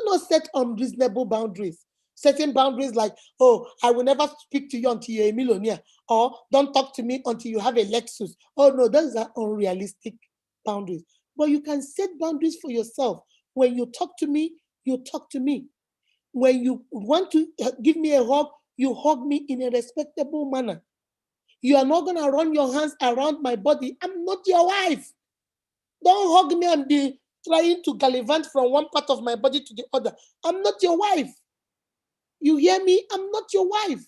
not set unreasonable boundaries. Setting boundaries like, oh, I will never speak to you until you're a millionaire, or don't talk to me until you have a Lexus. Oh no, those are unrealistic boundaries. But you can set boundaries for yourself. When you talk to me, you talk to me. When you want to give me a hug, you hug me in a respectable manner. You are not going to run your hands around my body. I'm not your wife. Don't hug me and be trying to gallivant from one part of my body to the other. I'm not your wife. You hear me? I'm not your wife.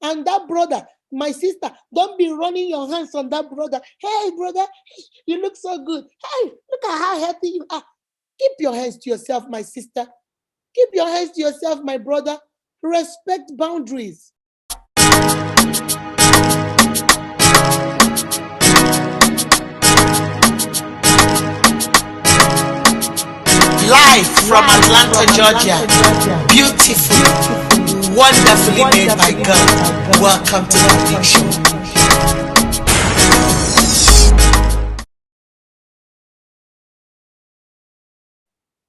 And that brother, my sister, don't be running your hands on that brother. Hey, brother, you look so good. Hey, look at how healthy you are. Keep your hands to yourself, my sister. Keep your hands to yourself, my brother. Respect boundaries. Live from Atlanta, Georgia. Beautiful, wonderfully made by God. Welcome to the Big Show.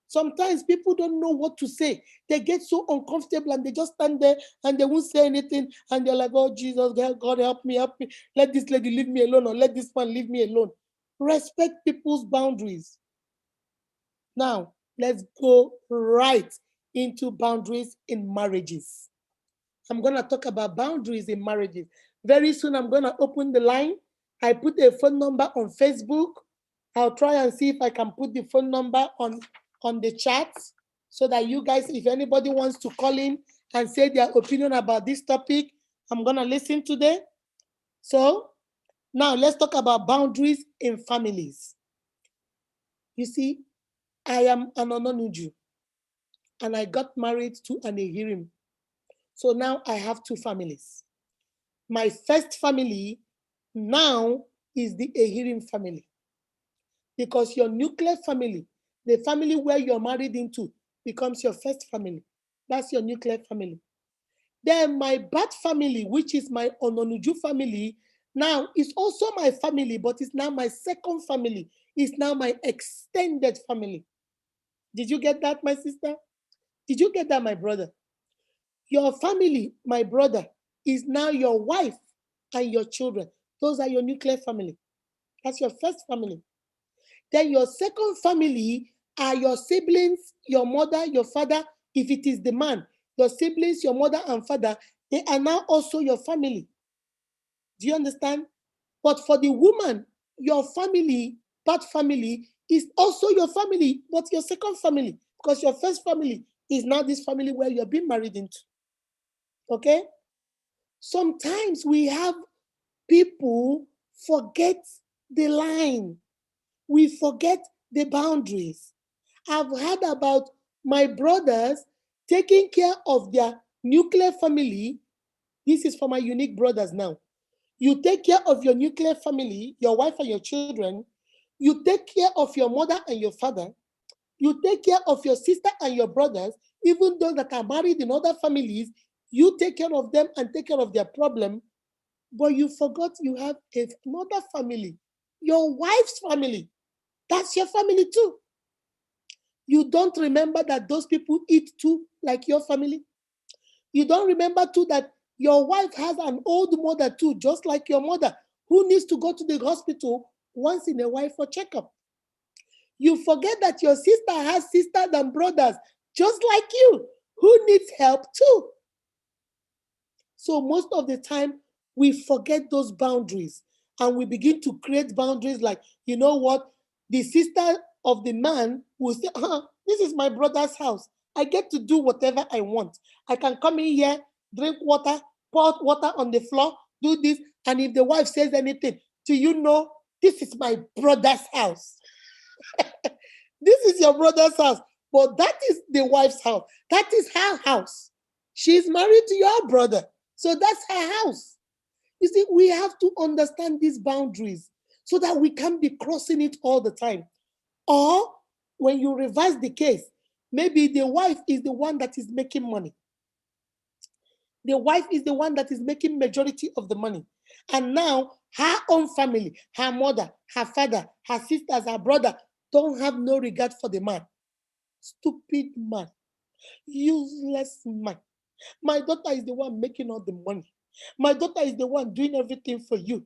Sometimes people don't know what to say. They get so uncomfortable and they just stand there and they won't say anything. And they're like, oh, Jesus, God, help me, help me. Let this lady leave me alone, or let this man leave me alone. Respect people's boundaries. Now, let's go right into boundaries in marriages. I'm going to talk about boundaries in marriages. Very soon, I'm going to open the line. I put a phone number on Facebook. I'll try and see if I can put the phone number on the chat so that you guys, if anybody wants to call in and say their opinion about this topic, I'm going to listen to them. So now let's talk about boundaries in families. You see, I am an Ononuju and I got married to an Ehirim. So now I have two families. My first family now is the Ehirim family, because your nuclear family, the family where you're married into, becomes your first family. That's your nuclear family. Then my birth family, which is my Ononuju family, now is also my family, but it's now my second family. It's now my extended family. Did you get that, my sister? Did you get that, my brother? Your family, my brother, is now your wife and your children. Those are your nuclear family. That's your first family. Then your second family are your siblings, your mother, your father. If it is the man, your siblings, your mother and father, they are now also your family. Do you understand? But for the woman, your family, that family, is also your family, but your second family, because your first family is now this family where you're being married into. Okay? Sometimes we have people forget the line. We forget the boundaries. I've heard about my brothers taking care of their nuclear family. This is for my unique brothers now. You take care of your nuclear family, your wife and your children. You take care of your mother and your father. You take care of your sister and your brothers, even those that are married in other families. You take care of them and take care of their problem. But you forgot you have another family, your wife's family. That's your family too. You don't remember that those people eat too, like your family. You don't remember too that your wife has an old mother too, just like your mother, who needs to go to the hospital once in a while for checkup. You forget that your sister has sisters and brothers, just like you, who needs help too. So most of the time, we forget those boundaries and we begin to create boundaries like, you know what? The sister of the man will say, this is my brother's house. I get to do whatever I want. I can come in here, drink water, pour water on the floor, do this. And if the wife says anything, do you know this is my brother's house? This is your brother's house. But that is the wife's house. That is her house. She's married to your brother. So that's her house. You see, we have to understand these boundaries so that we can't be crossing it all the time. Or when you reverse the case, maybe the wife is the one that is making money. The wife is the one that is making majority of the money. And now her own family, her mother, her father, her sisters, her brother, don't have no regard for the man. Stupid man. Useless man. My daughter is the one making all the money. My daughter is the one doing everything for you,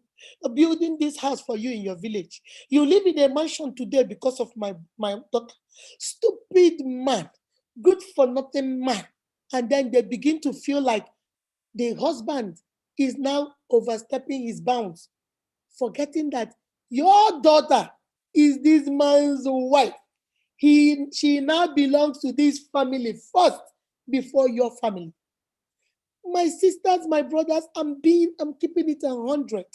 building this house for you in your village. You live in a mansion today because of my daughter. Stupid man, good for nothing man. And then they begin to feel like the husband is now overstepping his bounds, forgetting that your daughter is this man's wife. She now belongs to this family first before your family. My sisters, my brothers, I'm keeping it 100.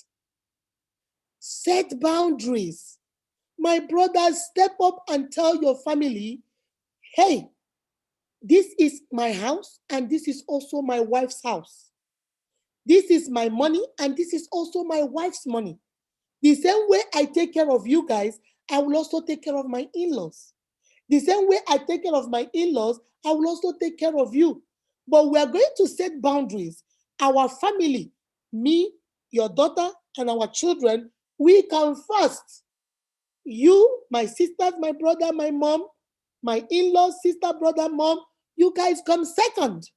Set boundaries. My brothers, step up and tell your family, hey, this is my house and this is also my wife's house. This is my money and this is also my wife's money. The same way I take care of you guys, I will also take care of my in-laws. The same way I take care of my in-laws, I will also take care of you. But we are going to set boundaries. Our family, me, your daughter, and our children, we come first. You, my sisters, my brother, my mom, my in-laws, sister, brother, mom, you guys come second.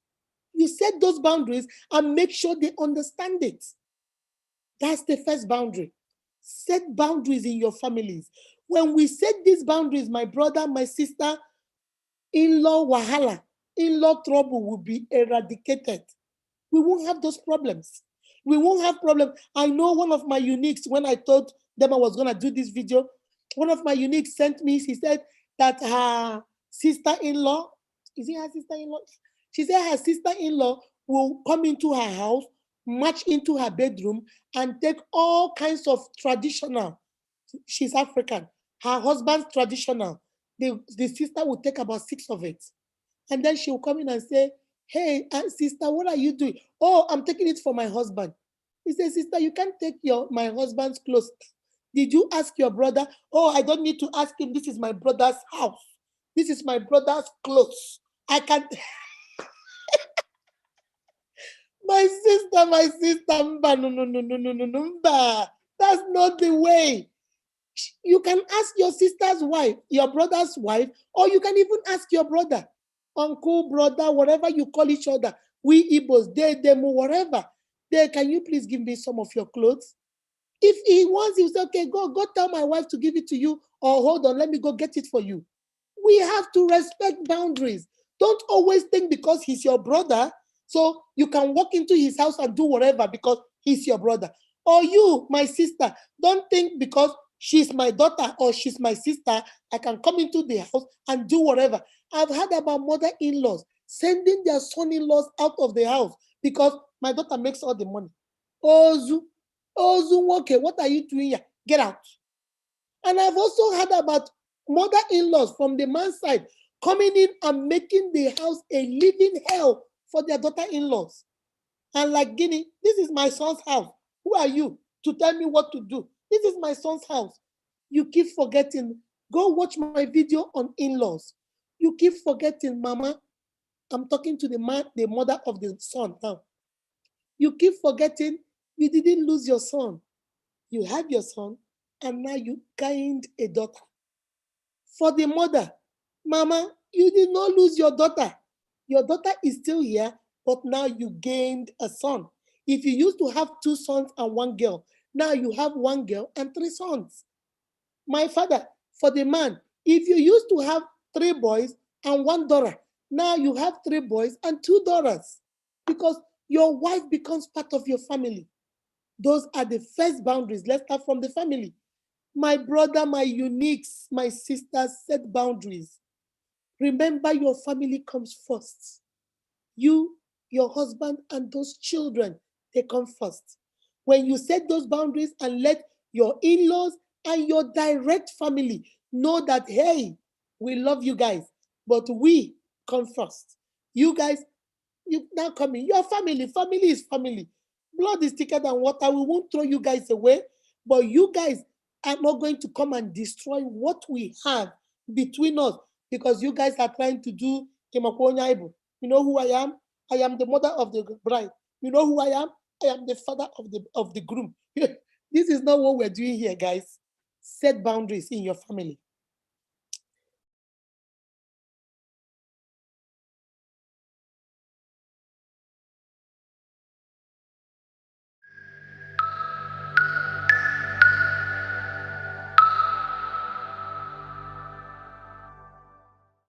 You set those boundaries and make sure they understand it. That's the first boundary. Set boundaries in your families. When we set these boundaries, my brother, my sister, in-law wahala, in-law trouble will be eradicated. We won't have those problems. We won't have problems. I know one of my uniques, when I told them I was going to do this video, one of my uniques sent me, she said that her sister-in-law, is it her sister-in-law? She said her sister-in-law will come into her house, march into her bedroom, and take all kinds of traditional. She's African. Her husband's traditional. The sister will take about 6 of it. And then she will come in and say, hey, sister, what are you doing? Oh, I'm taking it for my husband. He says, sister, you can't take my husband's clothes. Did you ask your brother? Oh, I don't need to ask him. This is my brother's house. This is my brother's clothes. I can't. My sister, no. That's not the way. You can ask your sister's wife, your brother's wife, or you can even ask your brother, uncle, brother, whatever you call each other. We Igbos, they, them, whatever. There, can you please give me some of your clothes? If he wants, he'll say, okay, go tell my wife to give it to you, or hold on, let me go get it for you. We have to respect boundaries. Don't always think because he's your brother, so you can walk into his house and do whatever because he's your brother. Or you, my sister, don't think because she's my daughter or she's my sister, I can come into the house and do whatever. I've heard about mother-in-laws sending their son-in-laws out of the house because my daughter makes all the money. Ozu, okay, what are you doing here? Get out. And I've also heard about mother-in-laws from the man's side coming in and making the house a living hell for their daughter-in-laws. And like Guinea, this is my son's house. Who are you to tell me what to do? This is my son's house. You keep forgetting. Go watch my video on in-laws. You keep forgetting, Mama. I'm talking to the mother of the son now. You keep forgetting you didn't lose your son. You had your son, and now you gained a daughter. For the mother, Mama, you did not lose your daughter. Your daughter is still here, but now you gained a son. If you used to have 2 sons and 1 girl, now you have 1 girl and 3 sons. My father, for the man, if you used to have 3 boys and 1 daughter, now you have 3 boys and 2 daughters because your wife becomes part of your family. Those are the first boundaries. Let's start from the family. My brother, my uniques, my sisters, set boundaries. Remember, your family comes first. You, your husband, and those children, they come first. When you set those boundaries and let your in-laws and your direct family know that, hey, we love you guys, but we come first. You guys, you now come in. Your family is family. Blood is thicker than water. We won't throw you guys away, but you guys are not going to come and destroy what we have between us because you guys are trying to do Kemakonya Ibu. You know who I am? I am the mother of the bride. You know who I am? I am the father of the groom. This is not what we're doing here, guys. Set boundaries in your family.